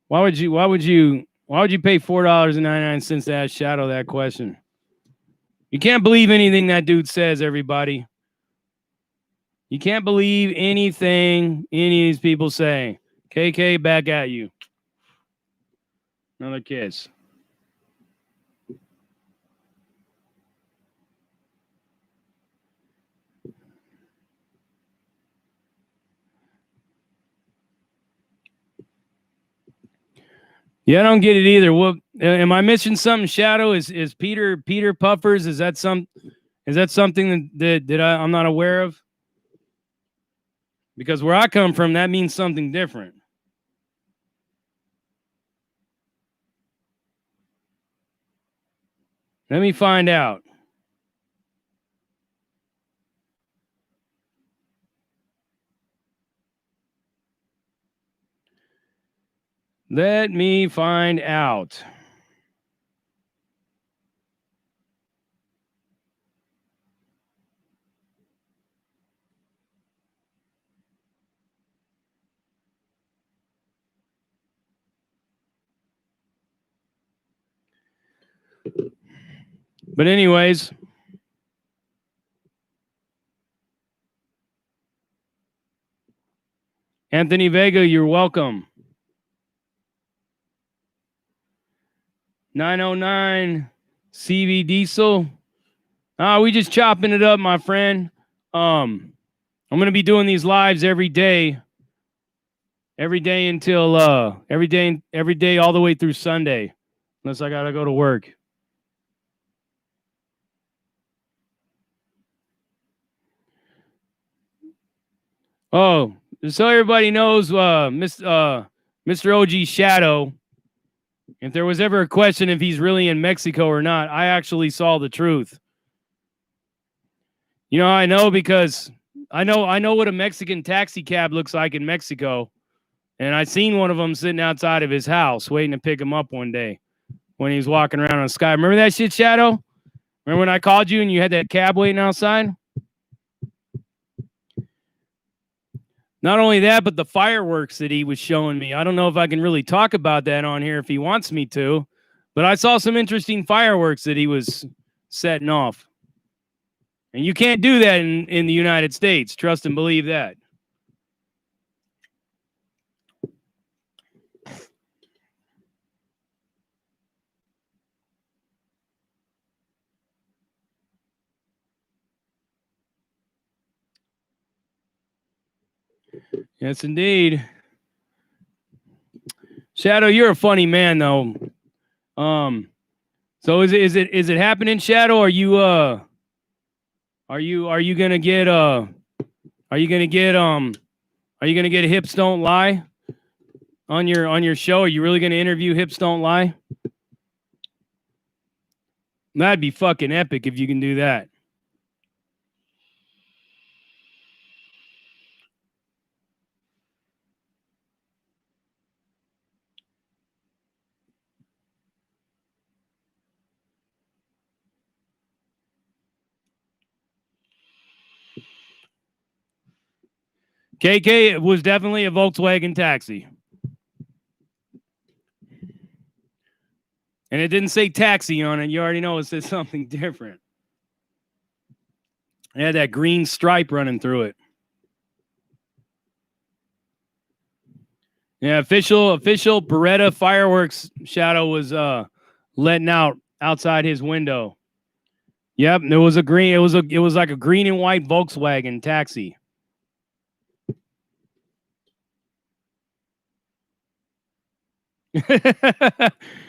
Why would you pay $4.99 to ask Shadow that question? You can't believe anything that dude says, everybody. You can't believe anything any of these people say. KK, back at you. Another kiss. Yeah, I don't get it either. What am I missing something? Shadow is Peter Puffers? Is that something that I'm not aware of? Because where I come from, that means something different. Let me find out. Let me find out. But anyways, Anthony Vega, you're welcome. 909 CV Diesel. We just chopping it up, my friend. I'm gonna be doing these lives every day until every day all the way through Sunday, unless I gotta go to work. Oh, so everybody knows, Mr. OG Shadow. If there was ever a question if he's really in Mexico or not, I actually saw the truth. You know, I know because I know what a Mexican taxi cab looks like in Mexico. And I seen one of them sitting outside of his house waiting to pick him up one day when he was walking around on the sky. Remember that shit, Shadow? Remember when I called you and you had that cab waiting outside? Not only that, but the fireworks that he was showing me. I don't know if I can really talk about that on here if he wants me to, but I saw some interesting fireworks that he was setting off. And you can't do that in the United States. Trust and believe that. Yes, indeed. Shadow, you're a funny man, though. So is it happening, Shadow? Are you gonna get Hips Don't Lie on your show? Are you really gonna interview Hips Don't Lie? That'd be fucking epic if you can do that. KK was definitely a Volkswagen taxi. And it didn't say taxi on it. You already know it said something different. It had that green stripe running through it. Yeah, official Beretta fireworks Shadow was letting out outside his window. Yep, there was a green. It was like a green and white Volkswagen taxi.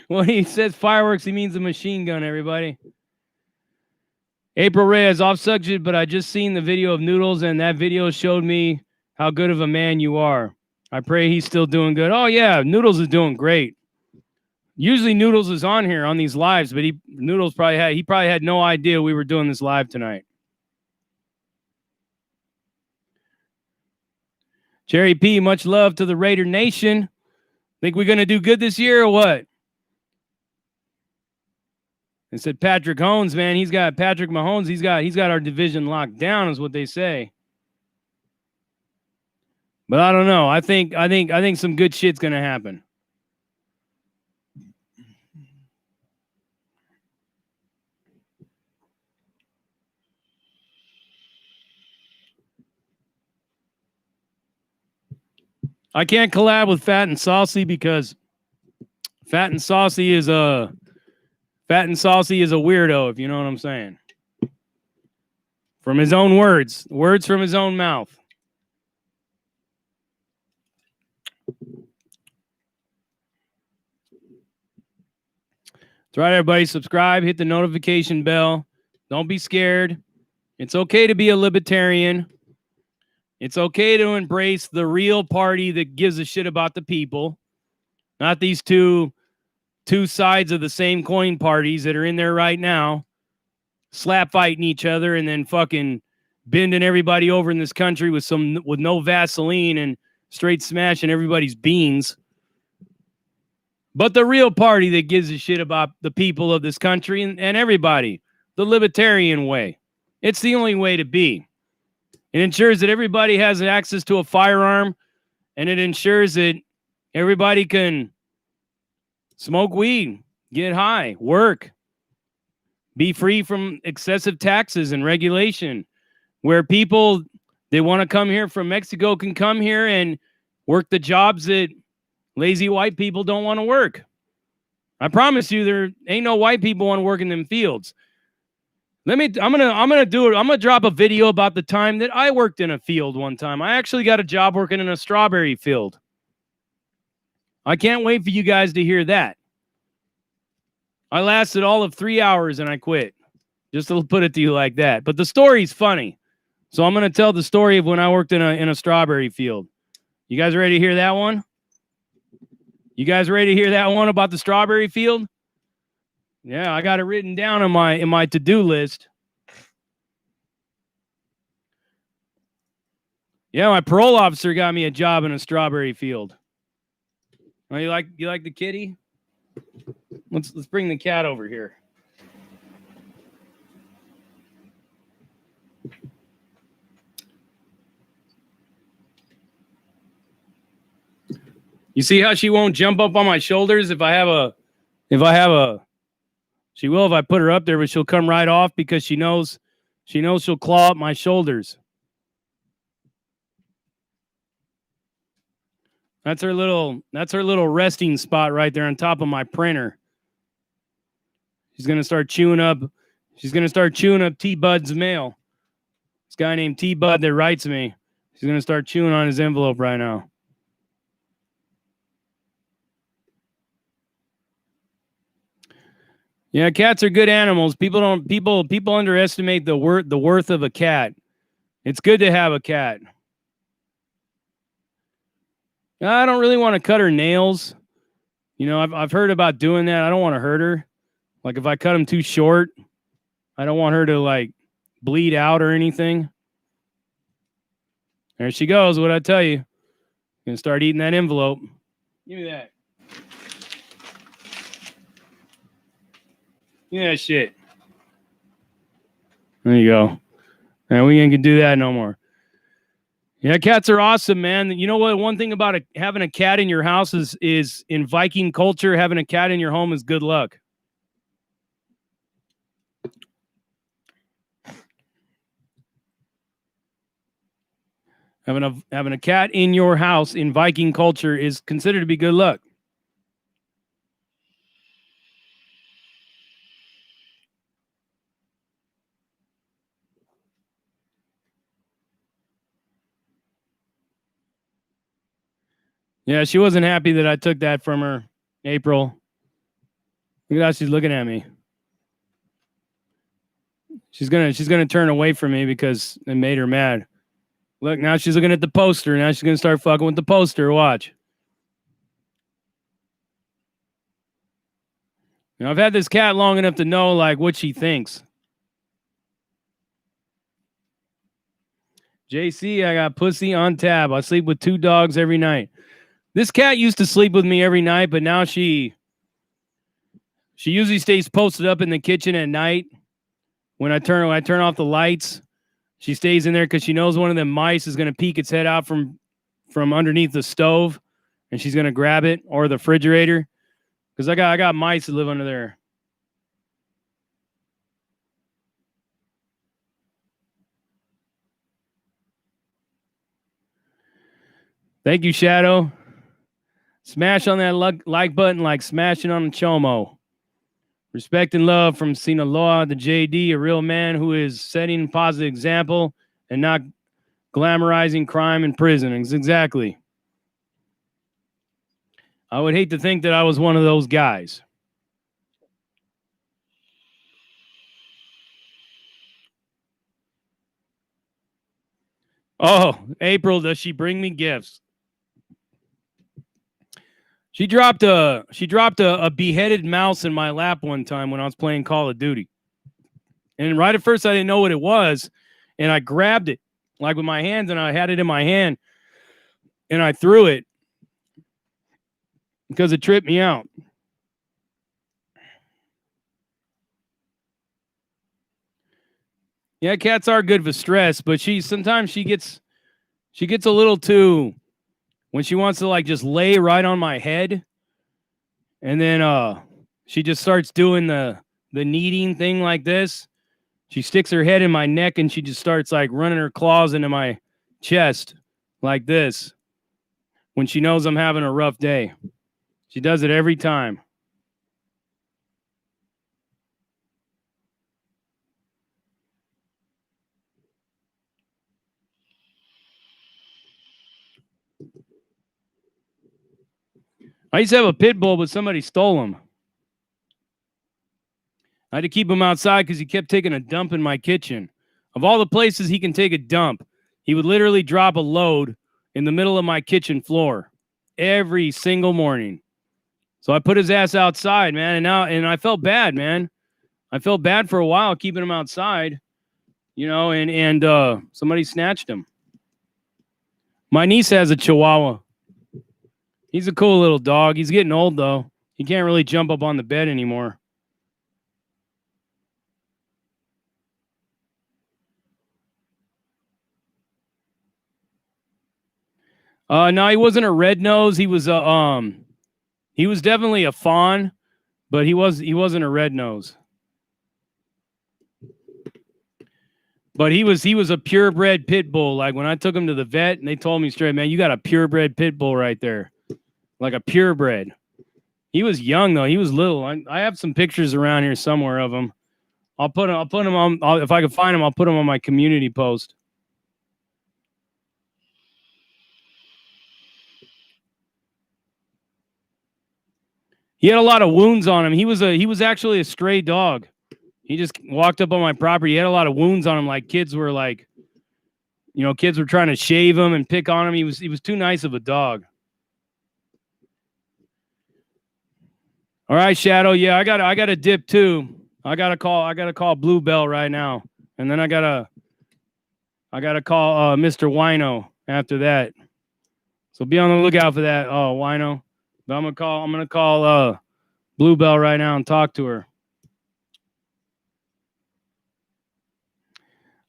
When he says fireworks, he means a machine gun, everybody. April Reyes, off subject, but I just seen the video of Noodles, and that video showed me how good of a man you are. I pray he's still doing good. Oh, yeah, Noodles is doing great. Usually Noodles is on here on these lives, but Noodles probably had no idea we were doing this live tonight. Jerry P, much love to the Raider Nation. Think we're going to do good this year or what? They said Patrick Mahomes, man. He's got Patrick Mahomes. He's got our division locked down, is what they say. But I don't know. I think some good shit's gonna happen. I can't collab with Fat and Saucy because Fat and Saucy is a weirdo, if you know what I'm saying. From his own words from his own mouth. That's right, everybody. Subscribe, hit the notification bell. Don't be scared. It's okay to be a libertarian. It's okay to embrace the real party that gives a shit about the people, not these two sides of the same coin parties that are in there right now, slap fighting each other and then fucking bending everybody over in this country with no Vaseline and straight smashing everybody's beans. But the real party that gives a shit about the people of this country and everybody, the libertarian way. It's the only way to be. It ensures that everybody has access to a firearm, and it ensures that everybody can smoke weed, get high, work, be free from excessive taxes and regulation, where people they want to come here from Mexico can come here and work the jobs that lazy white people don't want to work. I promise you, there ain't no white people want to work in them fields. I'm gonna drop a video about the time that I worked in a field one time. I actually got a job working in a strawberry field. I can't wait for you guys to hear that. I lasted all of 3 hours and I quit. Just to put it to you like that. But the story's funny. So I'm gonna tell the story of when I worked in a strawberry field. You guys ready to hear that one? You guys ready to hear that one about the strawberry field? Yeah, I got it written down in my to-do list. Yeah, my parole officer got me a job in a strawberry field. Oh, you like the kitty? Let's bring the cat over here. You see how she won't jump up on my shoulders if I have a she will if I put her up there, but she'll come right off because she knows she'll claw up my shoulders. That's her little resting spot right there on top of my printer. She's gonna start chewing up T-Bud's mail. This guy named T-Bud that writes me. She's gonna start chewing on his envelope right now. Yeah, cats are good animals. People underestimate the worth of a cat. It's good to have a cat. I don't really want to cut her nails. You know, I've heard about doing that. I don't want to hurt her. Like if I cut them too short, I don't want her to like bleed out or anything. There she goes. What'd I tell you? Gonna start eating that envelope. Give me that. Yeah, shit. There you go. And we ain't gonna do that no more. Yeah, cats are awesome, man. You know what? One thing about having a cat in your house is in Viking culture, having a cat in your home is good luck. Having a cat in your house in Viking culture is considered to be good luck. Yeah, she wasn't happy that I took that from her, April. Look at how she's looking at me. She's gonna turn away from me because it made her mad. Look, now she's looking at the poster. Now she's gonna start fucking with the poster. Watch. You know, I've had this cat long enough to know like what she thinks. JC, I got pussy on tab. I sleep with 2 dogs every night. This cat used to sleep with me every night, but now she usually stays posted up in the kitchen at night. When I turn off the lights, she stays in there because she knows one of them mice is going to peek its head out from underneath the stove, and she's going to grab it, or the refrigerator, because I got mice that live under there. Thank you, Shadow. Smash on that like button like smashing on a chomo. Respect and love from Sinaloa, the JD, a real man who is setting a positive example and not glamorizing crime in prison. Exactly. I would hate to think that I was one of those guys. Oh, April, does she bring me gifts? She dropped a beheaded mouse in my lap one time when I was playing Call of Duty. And right at first I didn't know what it was, and I grabbed it like with my hands and I had it in my hand and I threw it because it tripped me out. Yeah, cats are good for stress, but sometimes she gets a little too when she wants to like just lay right on my head, and then she just starts doing the kneading thing like this. She sticks her head in my neck and she just starts like running her claws into my chest like this when she knows I'm having a rough day. She does it every time. I used to have a pit bull, but somebody stole him. I had to keep him outside because he kept taking a dump in my kitchen. Of all the places he can take a dump, he would literally drop a load in the middle of my kitchen floor every single morning. So I put his ass outside, man, and I felt bad, man. I felt bad for a while keeping him outside, and somebody snatched him. My niece has a Chihuahua. He's a cool little dog. He's getting old though. He can't really jump up on the bed anymore. No, he wasn't a red nose. He was he was definitely a fawn, but he wasn't a red nose. But he was a purebred pit bull. Like when I took him to the vet, and they told me straight, man, you got a purebred pit bull right there, like a purebred. He was young though. He was little. I have some pictures around here somewhere of him. I'll put him on. If I can find him, I'll put him on my community post. He had a lot of wounds on him. He was actually a stray dog. He just walked up on my property. He had a lot of wounds on him. Like kids were trying to shave him and pick on him. He was too nice of a dog. All right, Shadow. Yeah, I got a dip too. I gotta call Bluebell right now, and then I gotta call Mr. Wino after that. So be on the lookout for that. Oh, Wino. But I'm gonna call Bluebell right now and talk to her.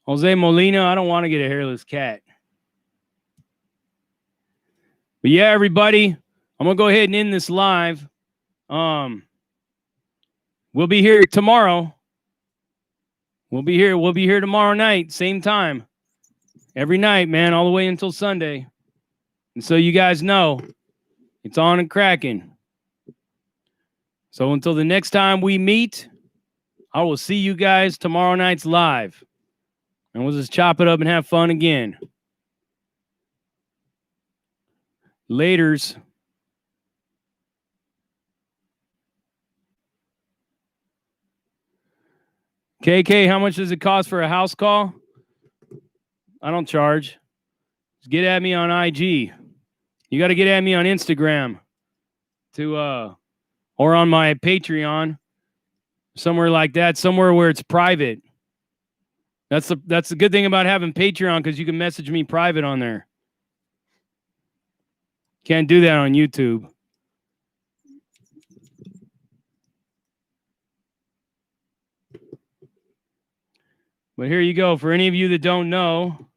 Jose Molina, I don't want to get a hairless cat. But yeah, everybody, I'm gonna go ahead and end this live. We'll be here tomorrow. We'll be here tomorrow night, same time. Every night, man, all the way until Sunday. And so you guys know, it's on and cracking. So until the next time we meet, I will see you guys tomorrow night's live. And we'll just chop it up and have fun again. Laters. KK, how much does it cost for a house call? I don't charge. Just get at me on IG. You got to get at me on Instagram or on my Patreon, somewhere like that, somewhere where it's private. That's the good thing about having Patreon, because you can message me private on there. Can't do that on YouTube. But here you go. For any of you that don't know,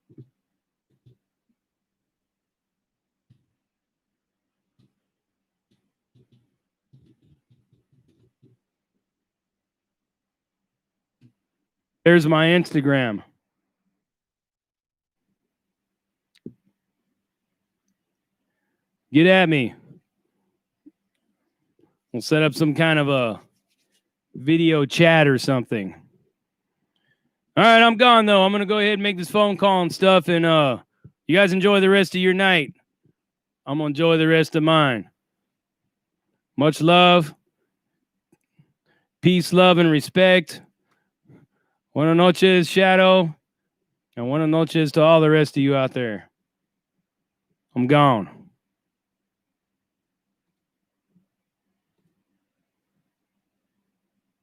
there's my Instagram. Get at me. We'll set up some kind of a video chat or something. All right, I'm gone though. I'm gonna go ahead and make this phone call and stuff, and you guys enjoy the rest of your night. I'm gonna enjoy the rest of mine. Much love, peace, love, and respect. Buenas noches, Shadow, and buenas noches to all the rest of you out there. I'm gone.